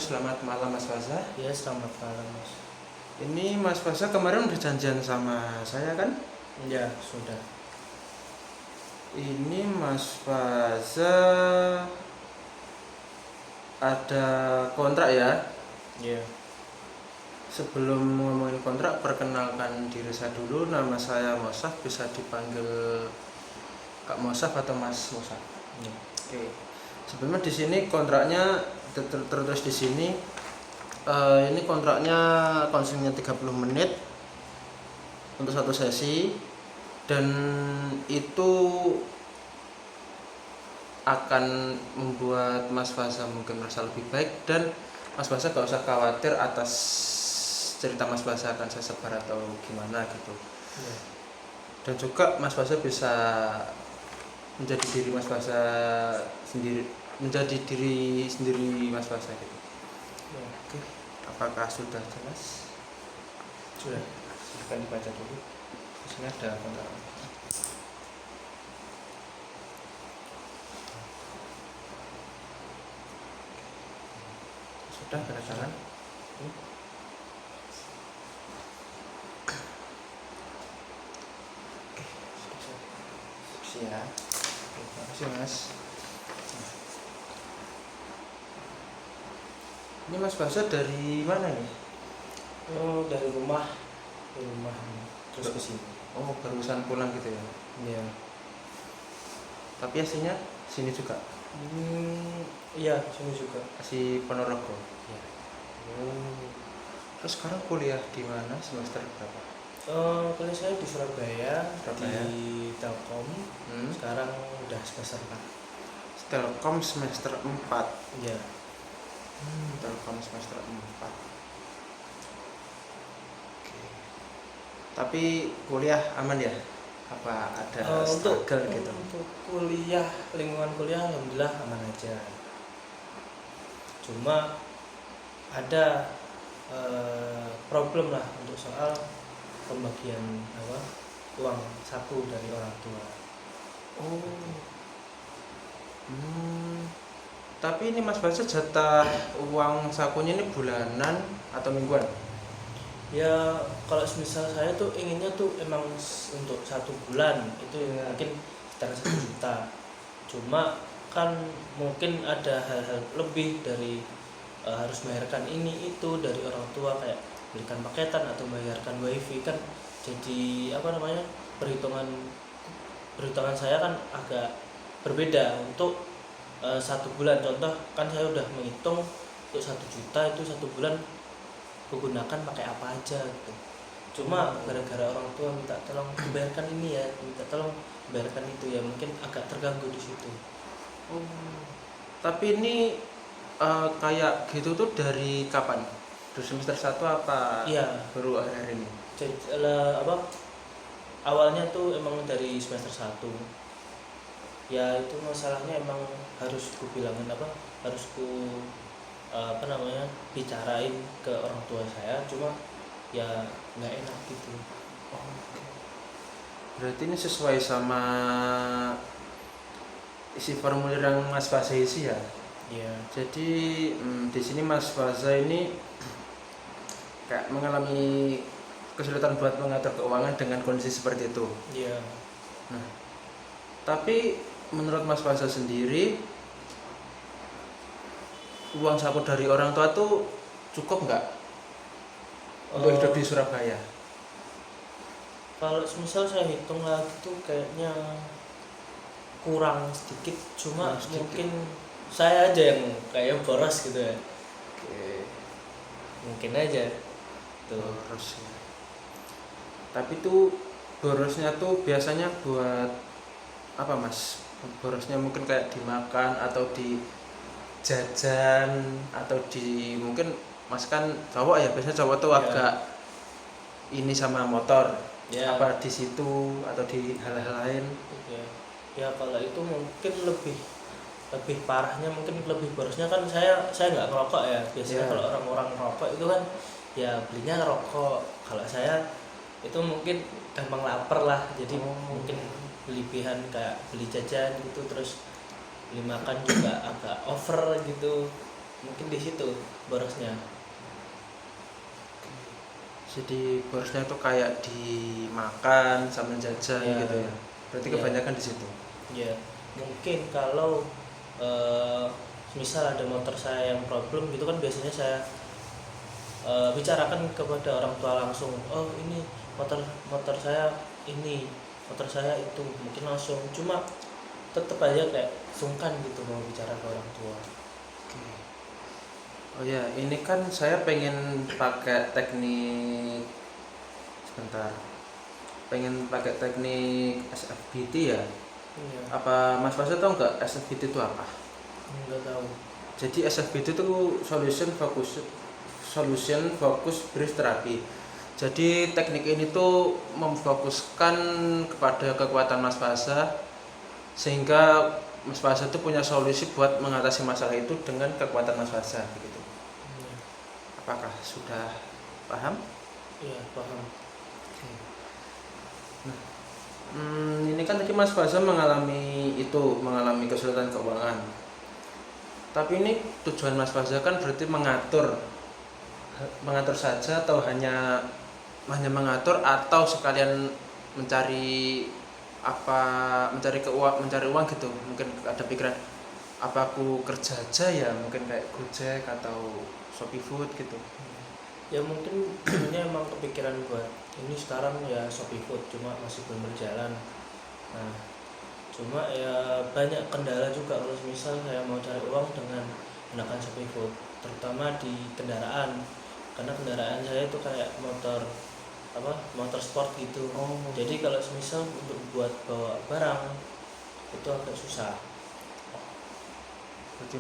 selamat malam Mas Faza. Ya, selamat malam, Mas. Ini Mas Faza kemarin udah janjian sama saya kan? Ya, sudah. Ini Mas Faza ada kontrak ya? Ya. Sebelum ngomongin kontrak, perkenalkan diri saya dulu. Nama saya Mosaf, bisa dipanggil Kak Mosaf atau Mas Mosaf. Ya. Oke. Sebelumnya di sini kontraknya tertulis di sini. Ini kontraknya konsennya 30 menit untuk satu sesi, dan itu akan membuat Mas Faza mungkin merasa lebih baik, dan Mas Faza gak usah khawatir atas cerita Mas Faza akan saya sebar atau gimana gitu. Ya. Dan juga Mas Faza bisa menjadi diri Mas Faza sendiri, menjadi diri sendiri Mas Faza gitu. Ya. Oke, apakah sudah jelas? Sudah. Silahkan dibaca dulu. Di sini ada kontrak. Sudah tanda tangan? Oke, siap. Terima kasih Mas. Ini Mas Faza dari mana nih? Oh, dari rumah. Dari rumah terus ke sini. Oh, barusan pulang gitu ya? Ya. Tapi aslinya sini juga? Iya, sini juga. Asli Ponorogo? Ya. Oh. Terus sekarang kuliah di mana, semester berapa? Kuliah saya di Surabaya, Surabaya. di Telkom. Sekarang udah semester 4. Telkom semester 4. Iya. Telkom semester 4. Oke. Tapi kuliah aman ya? Apa ada struggle gitu? Untuk kuliah, lingkungan kuliah alhamdulillah aman aja. Cuma ada problem lah untuk soal pembagian uang saku dari orang tua. Oh. Tapi ini Mas Faza jatah uang sakunya ini bulanan atau mingguan? Ya kalau misal saya tuh inginnya tuh emang untuk 1 bulan itu mungkin sekitar 1 juta. Cuma kan mungkin ada hal-hal lebih dari harus membayarkan ini itu dari orang tua, kayak belikan paketan atau bayarkan wifi kan, jadi perhitungan saya kan agak berbeda untuk 1 bulan. Contoh kan saya udah menghitung untuk 1 juta itu 1 bulan menggunakan pakai apa aja gitu. Cuma gara-gara orang tua minta tolong bayarkan ini ya, minta tolong bayarkan itu ya, mungkin agak terganggu di situ. Tapi ini kayak gitu tuh dari kapan? Dari semester 1 apa? Iya. Baru akhir-akhir ini? Jadi awalnya tuh emang dari semester 1. Ya itu masalahnya emang harus harus bicarain ke orang tua saya, cuma ya nggak enak gitu. Berarti ini sesuai sama isi formulir yang Mas Faza isi ya? Iya. Jadi di sini Mas Faza ini kayak mengalami kesulitan buat mengatur keuangan dengan kondisi seperti itu. Iya. Nah, tapi menurut Mas Faza sendiri, uang saku dari orang tua tuh cukup nggak untuk hidup di Surabaya? Kalau misal saya hitung lagi tuh kayaknya kurang sedikit, cuma mungkin saya aja yang kayak boros gitu ya. Oke. Mungkin aja tuh. Boros ya. Tapi tuh borosnya tuh biasanya buat apa Mas? Borosnya mungkin kayak dimakan atau di jajan atau di, mungkin Mas kan cowok ya, biasanya cowok tuh agak ini sama motor. Apa di situ atau di hal-hal lain? Ya kalau itu mungkin lebih parahnya, mungkin lebih borosnya kan saya nggak ngerokok ya. Biasanya kalau orang-orang ngerokok itu kan ya belinya rokok. Kalau saya itu mungkin gampang lapar lah, jadi mungkin berlebihan kayak beli jajan gitu, terus beli makan juga agak over gitu. mungkin di situ borosnya. Jadi borosnya itu kayak dimakan sama jajan Ya. gitu ya. Berarti Ya. kebanyakan di situ. Ya mungkin kalau misal ada motor saya yang problem gitu kan, biasanya saya bicarakan kepada orang tua langsung, oh ini motor motor saya ini, motor saya itu, mungkin langsung. Cuma tetap aja kayak sungkan gitu mau bicara ke orang tua. Oke. Oh ya, ini kan saya pengen pakai teknik sebentar. Pengen pakai teknik SFBT ya. Iya. Apa Mas Fasa tahu nggak SFBT itu apa? Nggak tahu. Jadi SFBT itu solution focus breath therapy. Jadi teknik ini tuh memfokuskan kepada kekuatan Mas Fasa, sehingga Mas Fasa itu punya solusi buat mengatasi masalah itu dengan kekuatan Mas Fasa begitu. Iya. Apakah sudah paham? Iya paham. Ini kan tadi Mas Fasa mengalami kesulitan keuangan. Tapi ini tujuan Mas Fasa kan berarti mengatur saja, atau hanya mengatur, atau sekalian mencari mencari uang gitu. Mungkin ada pikiran apa aku kerja aja ya, mungkin kayak Gojek atau Shopee Food gitu. Ya mungkin ini emang kepikiran buat ini sekarang ya Shopee Food, cuma masih belum berjalan. Nah cuma ya banyak kendala juga kalau misal saya mau cari uang dengan menggunakan Shopee Food, terutama di kendaraan, karena kendaraan saya itu kayak motor sport gitu. Jadi kalau misal untuk buat bawa barang itu agak susah. Berarti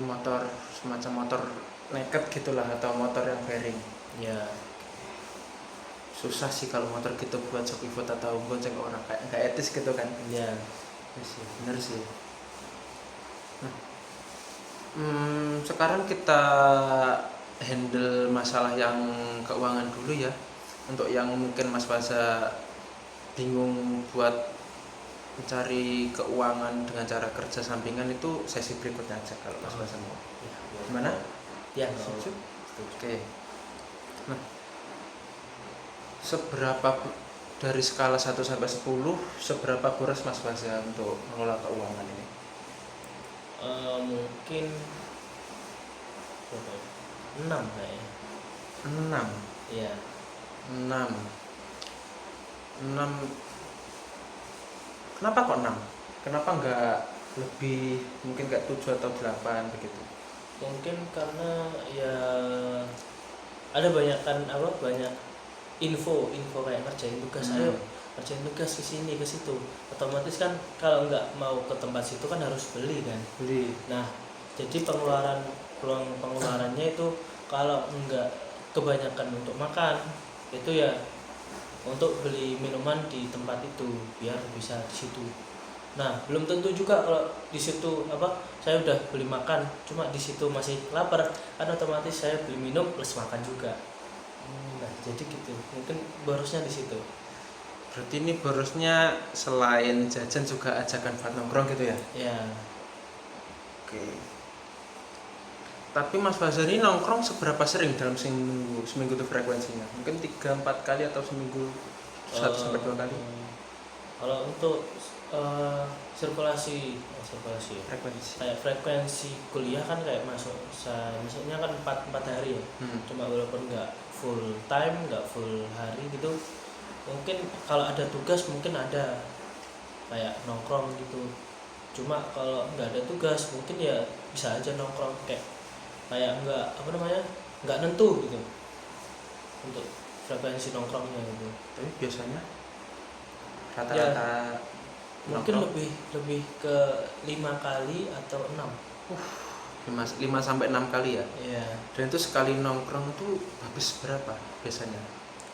semacam motor naked gitulah, atau motor yang bearing. Ya. Susah sih kalau motor gitu buat Shopee Food atau Gojek, orang kayak nggak etis gitu kan. Ya. Ya sih, bener sih. Nah, sekarang kita handle masalah yang keuangan dulu ya. Untuk yang mungkin Mas Fasa bingung buat mencari keuangan dengan cara kerja sampingan, itu sesi berikutnya aja kalau Mas Fasa mau. Ya, Gimana? Ya, Setuju? setuju. Oke. Nah, dari skala 1 sampai 10, seberapa boros Mas Fasa untuk mengelola keuangan ini? Mungkin 6 kayaknya. 6. Iya. 6. Kenapa kok 6? Kenapa enggak lebih, mungkin kayak 7 atau 8 begitu? Mungkin karena ya ada banyak info kayak ngerjain tugas. Ayo ngerjain tugas ke sini ke situ, otomatis kan kalau nggak mau ke tempat situ kan harus beli kan. Nah jadi pengeluarannya itu kalau nggak kebanyakan untuk makan, itu ya untuk beli minuman di tempat itu biar bisa di situ. Nah belum tentu juga kalau di situ saya udah beli makan, cuma di situ masih lapar, kan otomatis saya beli minum plus makan juga. Nah jadi gitu, mungkin borosnya di situ. Berarti ini borosnya selain jajan juga ajakan buat nongkrong gitu ya? Ya. Oke. Tapi Mas Fasa ini nongkrong seberapa sering dalam seminggu itu frekuensinya? Mungkin 3-4 kali atau seminggu 1-2 kali? Kalau untuk sirkulasi kayak frekuensi kuliah kan kayak maksudnya kan 4 hari ya. Cuma walaupun nggak full time, nggak full hari gitu, mungkin kalau ada tugas mungkin ada kayak nongkrong gitu. Cuma kalau nggak ada tugas mungkin ya bisa aja nongkrong kayak nggak nentu gitu untuk frekuensi nongkrongnya gitu. Tapi biasanya rata-rata Mungkin nongkrong lebih ke 5 kali atau 6. 5-6 kali ya? Iya. Dan itu sekali nongkrong itu habis berapa biasanya?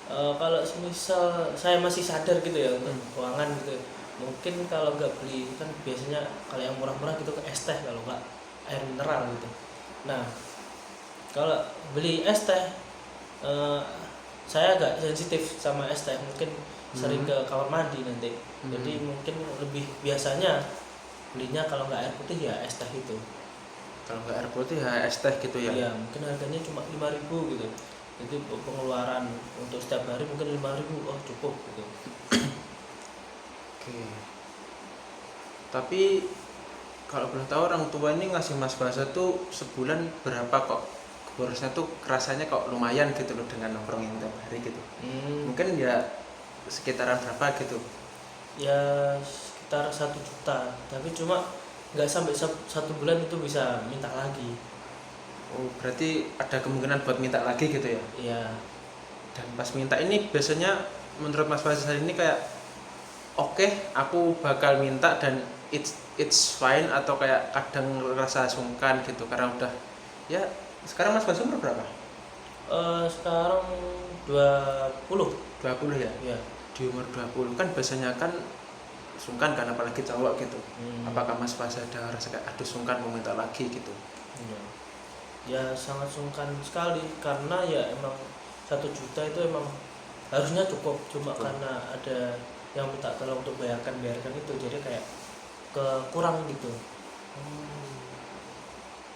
Kalau misal saya masih sadar gitu ya untuk keuangan gitu, mungkin kalau nggak beli kan biasanya kalau yang murah-murah gitu ke es teh, kalau nggak air mineral gitu. Nah kalau beli es teh, saya agak sensitif sama es teh, mungkin sering ke kamar mandi nanti. Jadi mungkin lebih biasanya belinya kalau nggak air putih ya es teh itu. Kalau nggak air putih ya es teh gitu ya. Iya, mungkin harganya cuma 5.000 gitu. Jadi pengeluaran untuk setiap hari mungkin 5.000, oh cukup gitu. Oke. Tapi kalau boleh tahu orang tua ini ngasih Mas Fasa tuh sebulan berapa kok? Borosnya tuh rasanya kok lumayan gitu loh dengan nongkrongin tiap hari gitu. Mungkin ya sekitaran berapa gitu. Ya sekitar 1 juta, tapi cuma nggak sampai 1 bulan itu bisa minta lagi. Oh, berarti ada kemungkinan buat minta lagi gitu ya. Iya. Dan pas minta ini biasanya menurut Mas Fasa ini kayak oke, aku bakal minta dan it's fine, atau kayak kadang rasa sungkan gitu karena udah ya. Sekarang Mas Fasa umur berapa? Sekarang 20. 20 ya. Ya. Di umur 20 kan biasanya kan sungkan kan, apalagi cowok gitu. Apakah Mas Fasa ada rasa kayak aduh sungkan mau minta lagi gitu? Iya. Ya sangat sungkan sekali karena ya emang 1 juta itu emang harusnya cukup, cuma karena ada yang minta tolong untuk biarkan itu, jadi kayak kurang gitu.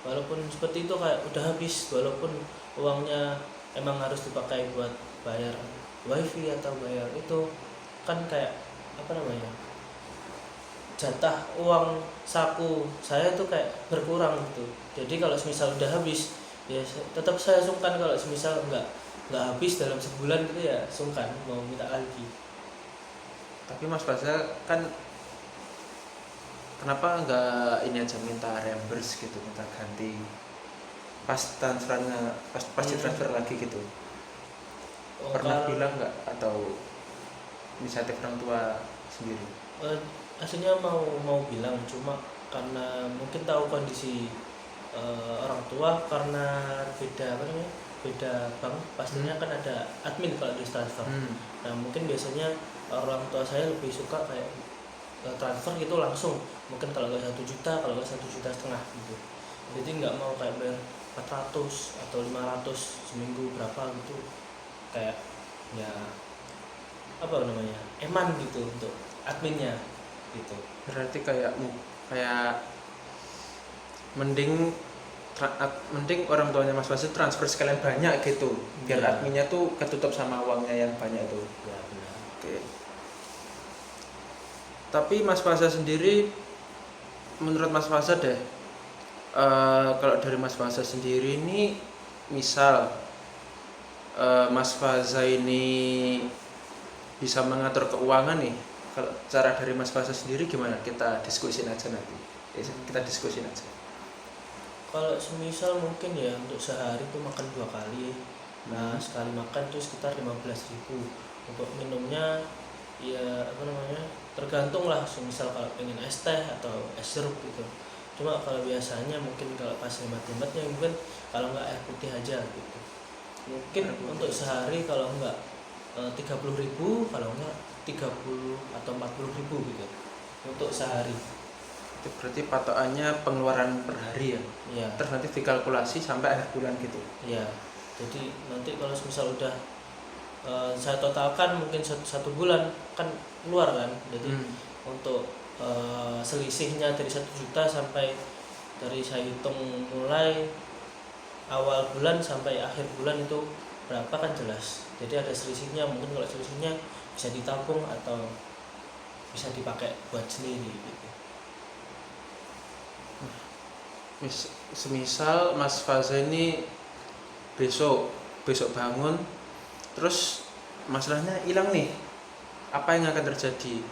Walaupun seperti itu kayak udah habis, walaupun uangnya emang harus dipakai buat bayar wifi atau bayar itu, kan kayak apa namanya, jatah uang saku saya tuh kayak berkurang gitu. Jadi kalau semisal udah habis ya tetap saya sungkan, kalau semisal nggak habis dalam sebulan gitu ya sungkan mau minta lagi. Tapi Mas Fasa kan kenapa nggak ini aja minta reimburse gitu, minta ganti pas transfernya, pas transfer lagi gitu? Pernah bilang nggak, atau inisiatif orang tua sendiri? Aslinya mau bilang, cuma karena mungkin tahu kondisi orang tua, karena beda apa namanya, beda bank, pastinya kan ada admin kalau di transfer. Nah mungkin biasanya orang tua saya lebih suka kayak transfer gitu langsung, mungkin kalau nggak 1 juta, kalau nggak 1,5 juta gitu. Jadi nggak mau kayak bayar 400 atau 500 seminggu berapa gitu, kayak ya apa namanya, eman gitu untuk adminnya gitu. Berarti kayak mending orang tuanya Mas Fasa transfer sekalian banyak gitu, biar Ya. adminnya tuh ketutup sama uangnya yang banyak tuh. Ya benar. Oke. Tapi Mas Fasa sendiri, menurut Mas Fasa deh, kalau dari Mas Fasa sendiri ini, misal Mas Fasa ini bisa mengatur keuangan nih, kalau cara dari Mas Fasa sendiri gimana? Kita diskusin aja nanti. Kita diskusin aja. Kalau semisal mungkin ya untuk sehari tuh makan 2 kali. Nah sekali makan tuh sekitar 15.000. Untuk minumnya ya apa namanya, tergantung lah, semisal kalau pengen es teh atau es jeruk gitu. Cuma kalau biasanya mungkin kalau pas hemat-hematnya mungkin kalau nggak air putih aja gitu. Mungkin untuk sehari kalau nggak 30.000, kalau nggak 30 atau 40.000 gitu untuk sehari. Itu berarti patokannya pengeluaran per hari ya? Iya. Terus nanti dikalkulasi sampai akhir bulan gitu? Iya. Jadi nanti kalau misal udah saya totalkan mungkin satu bulan kan keluar kan. Jadi untuk selisihnya dari 1 juta sampai dari saya hitung mulai awal bulan sampai akhir bulan itu berapa kan jelas. Jadi ada selisihnya, mungkin kalau selisihnya bisa ditabung atau bisa dipakai buat sendiri gitu. Semisal Mas Fasa ini besok bangun terus masalahnya hilang nih, apa yang akan terjadi?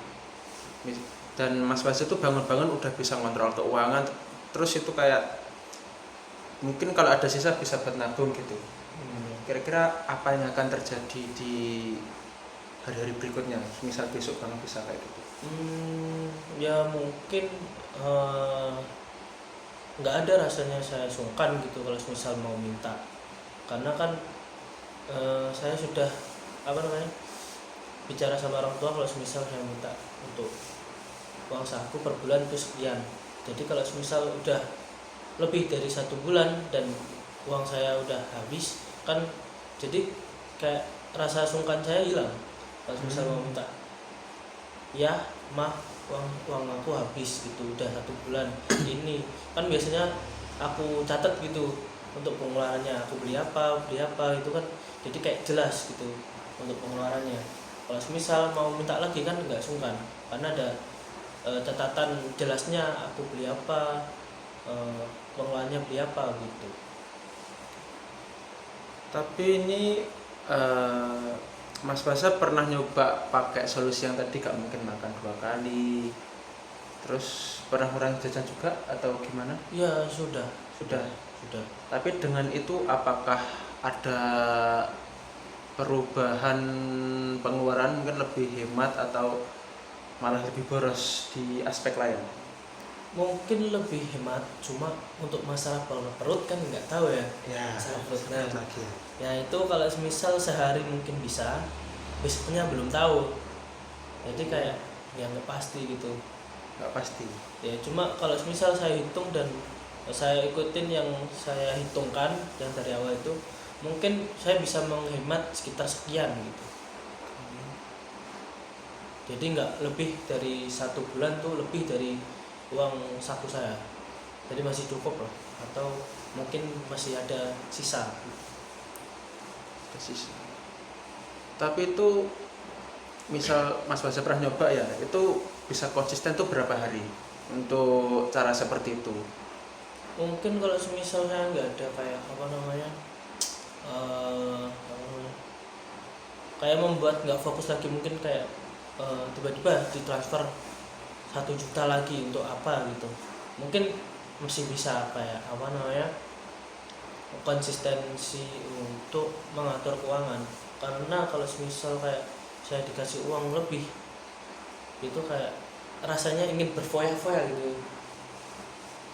Dan Mas Fasa itu bangun-bangun udah bisa ngontrol keuangan, terus itu kayak mungkin kalau ada sisa bisa buat nabung gitu. Kira-kira apa yang akan terjadi di hari-hari berikutnya, misal besok bangun bisa kayak gitu? Ya mungkin nggak ada rasanya saya sungkan gitu kalau misal mau minta, karena kan saya sudah apa namanya, bicara sama orang tua kalau misal saya minta untuk uang saku per bulan itu sekian. Jadi kalau misal udah lebih dari 1 bulan dan uang saya udah habis kan, jadi kayak rasa sungkan saya hilang kalau misal mau minta, ya mah uang aku habis gitu udah 1 bulan ini. Kan biasanya aku catat gitu untuk pengeluarannya, aku beli apa itu kan, jadi kayak jelas gitu untuk pengeluarannya. Kalau misal mau minta lagi kan nggak sungkan, karena ada catatan jelasnya aku beli apa, pengeluarannya beli apa gitu. Tapi ini eh, Mas Basa pernah nyoba pakai solusi yang tadi, gak mungkin makan 2 kali, terus pernah kurangi jajan juga atau gimana? Ya sudah, Sudah. sudah. Tapi dengan itu apakah ada perubahan pengeluaran, mungkin lebih hemat atau malah lebih boros di aspek lain? Mungkin lebih hemat, cuma untuk masalah perut kan nggak tahu ya. Ya, Masalah perut. sedikit lagi. Ya itu kalau misal sehari mungkin bisa, besoknya belum tahu. Jadi kayak ya nggak pasti gitu. Nggak pasti. Ya cuma kalau misal saya hitung dan saya ikutin yang saya hitungkan yang dari awal itu, mungkin saya bisa menghemat sekitar sekian gitu. Jadi nggak lebih dari 1 bulan tuh lebih dari uang saku saya, jadi masih cukup lah, atau mungkin masih ada sisa. Persis. Tapi itu misal Mas Basa pernah nyoba ya, itu bisa konsisten tuh berapa hari untuk cara seperti itu? Mungkin kalau semisal saya nggak ada kayak apa namanya, kayak membuat nggak fokus lagi, mungkin kayak tiba-tiba ditransfer 1 juta lagi untuk apa gitu, mungkin masih bisa kayak apa namanya, konsistensi untuk mengatur keuangan. Karena kalau misal kayak saya dikasih uang lebih, itu kayak rasanya ingin berfoya-foya gitu,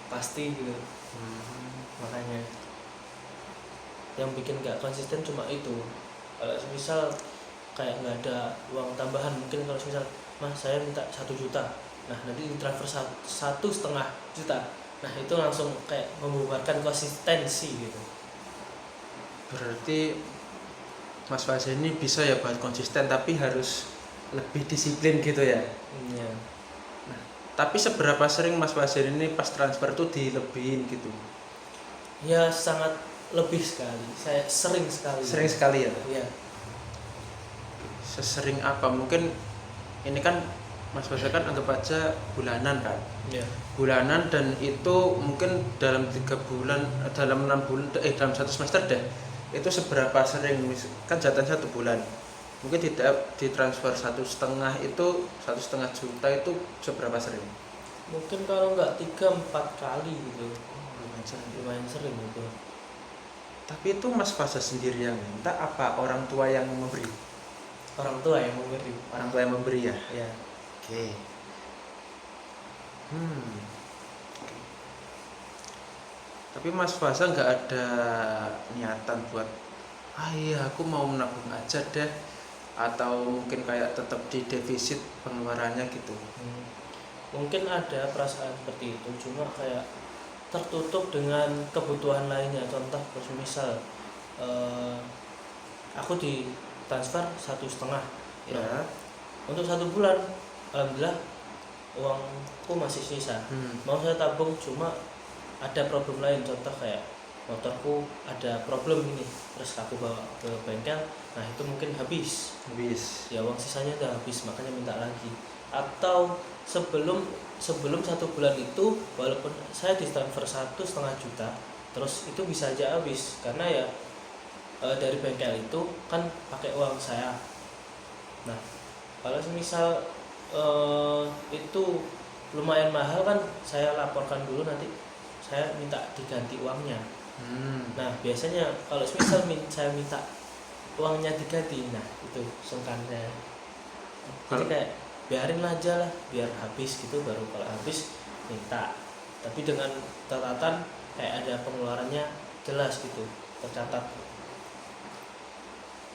pasti gitu. Makanya yang bikin gak konsisten cuma itu. Kalau misal kayak nggak ada uang tambahan, mungkin kalau misal mas saya minta 1 juta, nah nanti ditransfer 1,5 juta, nah itu langsung kayak membubarkan konsistensi gitu. Berarti Mas Basa ini bisa ya buat konsisten, tapi harus lebih disiplin gitu ya. Iya. Nah, tapi seberapa sering Mas Basa ini pas transfer tuh dilebihin gitu? Ya sangat lebih sekali, saya sering sekali. Sering sekali ya? Iya. Sesering apa? Mungkin ini kan Mas Basa kan anggap aja bulanan kan? Iya. Bulanan, dan itu mungkin dalam 3 bulan, dalam 6 bulan, dalam 1 semester deh. Itu seberapa sering? Kan jatuh 1 bulan. Mungkin tidak ditransfer 1,5, itu 1,5 juta itu seberapa sering? Mungkin kalau nggak 3-4 kali gitu, Lumayan sering. lumayan sering gitu. Tapi itu Mas Basa sendiri yang minta apa orang tua yang memberi? Orang tua yang memberi. Orang tua yang memberi ya? Ya. Oke. Hmm. Tapi Mas Basa nggak ada niatan buat, iya aku mau menabung aja deh, atau mungkin kayak tetap di defisit pengeluarannya gitu? Mungkin ada perasaan seperti itu, cuma kayak tertutup dengan kebutuhan lainnya. Contoh misal aku ditransfer 1,5 Ya. untuk 1 bulan, alhamdulillah uangku masih sisa. Mau saya tabung, cuma ada problem lain, contoh kayak motorku ada problem ini, terus aku bawa ke bengkel, nah itu mungkin habis, ya uang sisanya udah habis, makanya minta lagi. Atau sebelum 1 bulan itu, walaupun saya ditransfer 1,5 juta, terus itu bisa aja habis, karena ya dari bengkel itu kan pakai uang saya. Nah kalau misal itu lumayan mahal kan, saya laporkan dulu, nanti saya minta diganti uangnya. Nah biasanya kalau misal saya minta uangnya diganti, nah itu sungkannya. Jadi kayak biarin aja lah, biar habis gitu, baru kalau habis minta. Tapi dengan catatan kayak ada pengeluarannya jelas gitu, tercatat.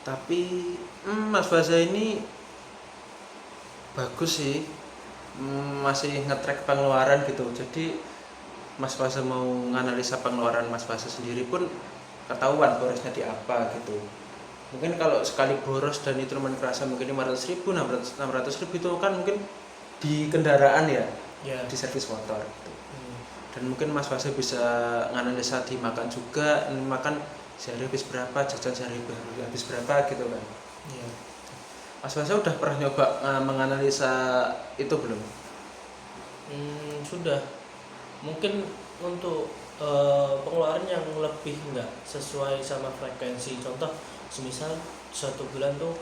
Tapi Mas Basa ini bagus sih, masih nge-track pengeluaran gitu. Jadi Mas Basa mau nganalisa pengeluaran Mas Basa sendiri pun ketahuan borosnya di apa gitu. Mungkin kalau sekali boros dan itu lumayan kerasa, mungkin 500.000, 600.000 itu kan mungkin di kendaraan ya, Ya. di servis motor gitu. Dan mungkin Mas Fase bisa nganalisa di makan juga, ini makan sehari habis berapa, jajan sehari habis berapa gitu kan. Iya. Mas Fase udah pernah nyoba menganalisa itu belum? Sudah. Mungkin untuk pengeluaran yang lebih nggak sesuai sama frekuensi, contoh semisal 1 bulan tuh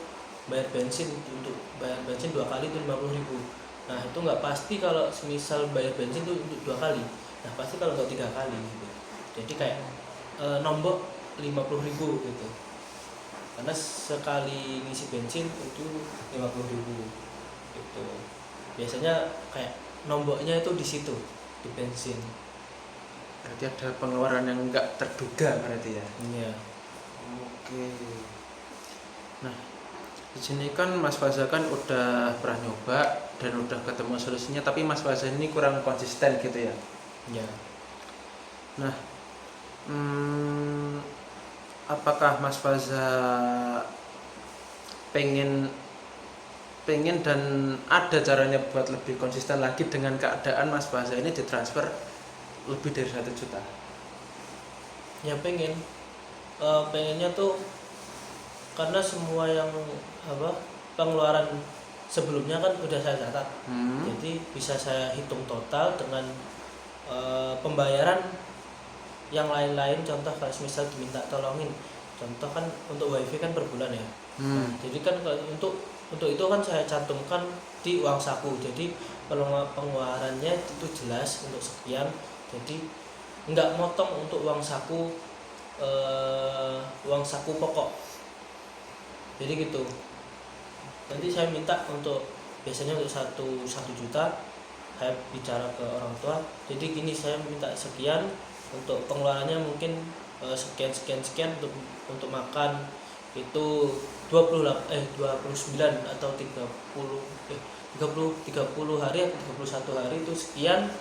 bayar bensin, untuk bayar bensin 2 kali itu 50.000. Nah itu nggak pasti kalau semisal bayar bensin tuh untuk 2 kali, nah pasti kalau nggak 3 kali gitu. Jadi kayak nombok 50.000 gitu, karena sekali ngisi bensin itu 50.000 gitu. Biasanya kayak nomboknya itu di situ, di bensin. Berarti ada pengeluaran yang nggak terduga berarti ya. Iya. Oke. Nah, di sini kan Mas Faza kan udah pernah nyoba dan udah ketemu solusinya, tapi Mas Faza ini kurang konsisten gitu ya. Iya. Nah, apakah Mas Faza pengen dan ada caranya buat lebih konsisten lagi dengan keadaan Mas Faza ini ditransfer lebih dari 1 juta? Ya pengen, pengennya tuh karena semua yang pengeluaran sebelumnya kan udah saya catat. Jadi bisa saya hitung total dengan pembayaran yang lain-lain. Contoh kalau misal diminta tolongin, contoh kan untuk wifi kan per bulan ya. Nah, jadi kan untuk itu kan saya cantumkan di uang saku. Jadi pengeluarannya itu jelas untuk sekian. Jadi nggak motong untuk uang saku pokok. Jadi gitu. Nanti saya minta untuk biasanya untuk 1 juta, saya bicara ke orang tua. Jadi gini, saya minta sekian untuk pengeluarannya, mungkin sekian untuk makan itu 29 atau 30 hari atau 31 hari itu sekian.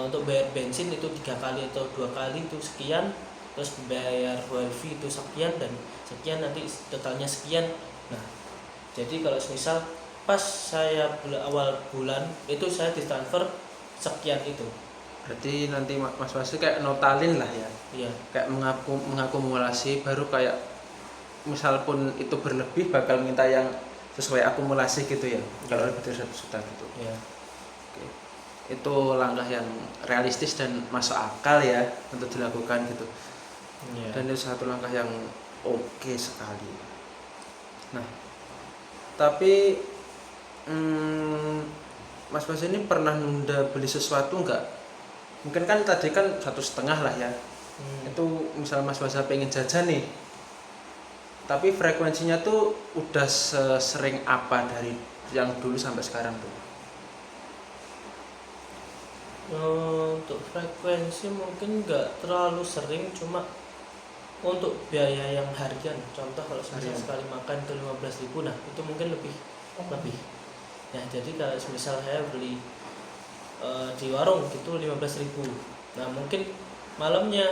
Untuk bayar bensin itu 3 kali atau 2 kali itu sekian, terus bayar wifi itu sekian, dan sekian, nanti totalnya sekian. Nah jadi kalau misal pas saya awal bulan itu saya ditransfer sekian itu. Berarti nanti Mas Fase kayak notalin lah ya. Iya. Kayak mengakumulasi, baru kayak misal pun itu berlebih bakal minta yang sesuai akumulasi gitu ya. Kalau lebih dari 1 juta gitu. Iya. Oke. Itu langkah yang realistis dan masuk akal ya untuk dilakukan gitu. Iya. Dan itu satu langkah yang oke sekali. Nah, tapi Mas Bas ini pernah nunda beli sesuatu nggak? Mungkin kan tadi kan 1,5 lah ya. Itu misal Mas Bas pengen jajan nih, tapi frekuensinya tuh udah sesering apa dari yang dulu sampai sekarang tuh? Untuk frekuensi mungkin nggak terlalu sering, cuma untuk biaya yang harian, contoh kalau misal sekali makan itu 15.000, nah itu mungkin lebih. Nah jadi kalau misal saya beli di warung gitu 15.000, nah mungkin malamnya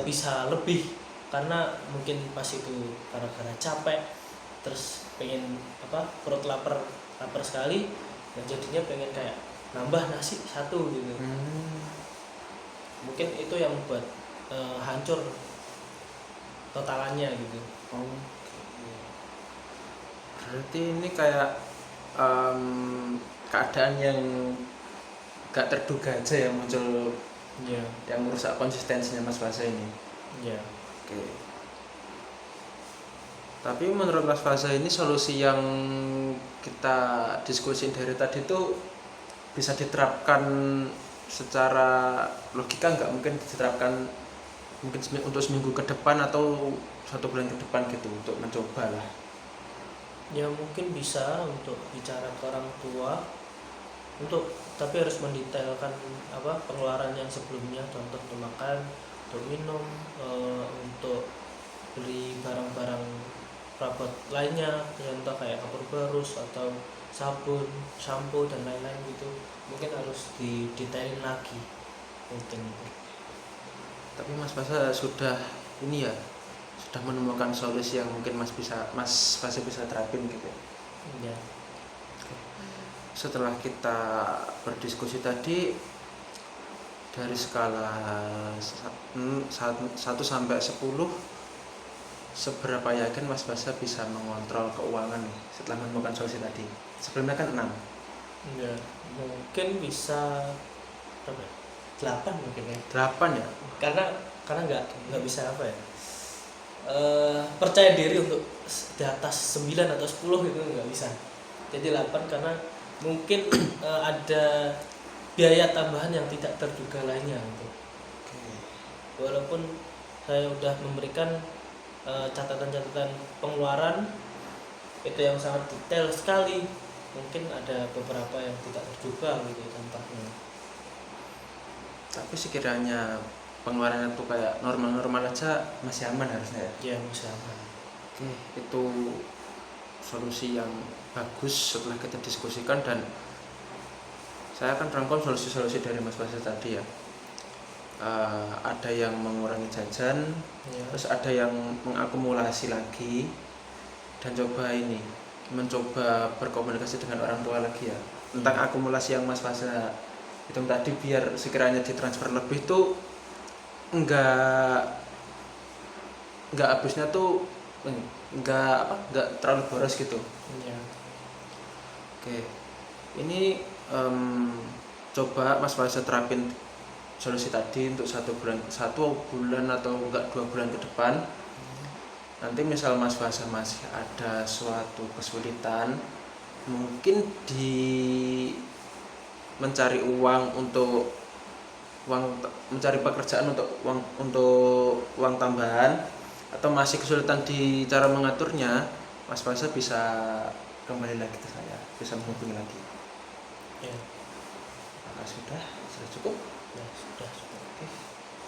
bisa lebih, karena mungkin pas itu gara-gara capek, terus pengen perut lapar sekali, dan jadinya pengen kayak nambah nasi 1 gitu. Mungkin itu yang buat hancur totalannya gitu. Berarti ini kayak keadaan yang gak terduga aja yang muncul, yang merusak konsistensinya Mas Fasa ini. Oke. Tapi menurut Mas Fasa ini solusi yang kita diskusin dari tadi itu bisa diterapkan secara logika nggak? Mungkin diterapkan mungkin untuk seminggu ke depan atau 1 bulan ke depan gitu, untuk mencoba lah. Ya mungkin bisa untuk bicara ke orang tua, tapi harus mendetailkan pengeluaran yang sebelumnya, contoh untuk makan, untuk minum, untuk beli barang-barang perabot lainnya, contoh kayak kapur barus atau sabun, shampoo dan lain-lain gitu. Mungkin harus didetailin lagi mungkin itu. Tapi Mas Fasa sudah ini ya, sudah menemukan solusi yang mungkin Mas Fasa bisa terapin gitu. Iya. Setelah kita berdiskusi tadi, dari skala 1 sampai 10, seberapa yakin Mas Basa bisa mengontrol keuangan nih setelah menemukan solusi tadi? Sebelumnya kan 6. Ya, mungkin bisa berapa ya? 8 mungkin ya. 8 ya? Karena nggak bisa apa ya? Percaya diri untuk di atas 9 atau 10 itu nggak bisa. Jadi 8 karena mungkin ada biaya tambahan yang tidak terduga lainnya gitu. Oke. Walaupun saya udah memberikan catatan-catatan pengeluaran itu yang sangat detail sekali, mungkin ada beberapa yang tidak terduga gitu dampaknya. Tapi sekiranya pengeluarannya tuh kayak normal-normal aja masih aman harusnya ya? Ya masih aman. Oke, itu solusi yang bagus setelah kita diskusikan, dan saya akan rangkum solusi-solusi dari Mas Basa tadi ya. Ada yang mengurangi jajan, Ya. terus ada yang mengakumulasi lagi, dan mencoba berkomunikasi dengan orang tua lagi ya tentang akumulasi yang Mas Basa hitung tadi, biar sekiranya ditransfer lebih tuh enggak habisnya tuh enggak terlalu boros gitu. Ya. Oke, ini coba Mas Basa terapin solusi tadi untuk 1 bulan atau enggak 2 bulan ke depan. Nanti misal Mas Basa masih ada suatu kesulitan, mungkin di mencari mencari pekerjaan untuk uang tambahan, atau masih kesulitan di cara mengaturnya, Mas Basa bisa kembali lagi ke saya, bisa menghubungi lagi. Ya. Maka sudah cukup. Ya sudah. Oke.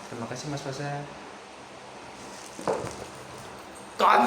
Terima kasih Mas Basa.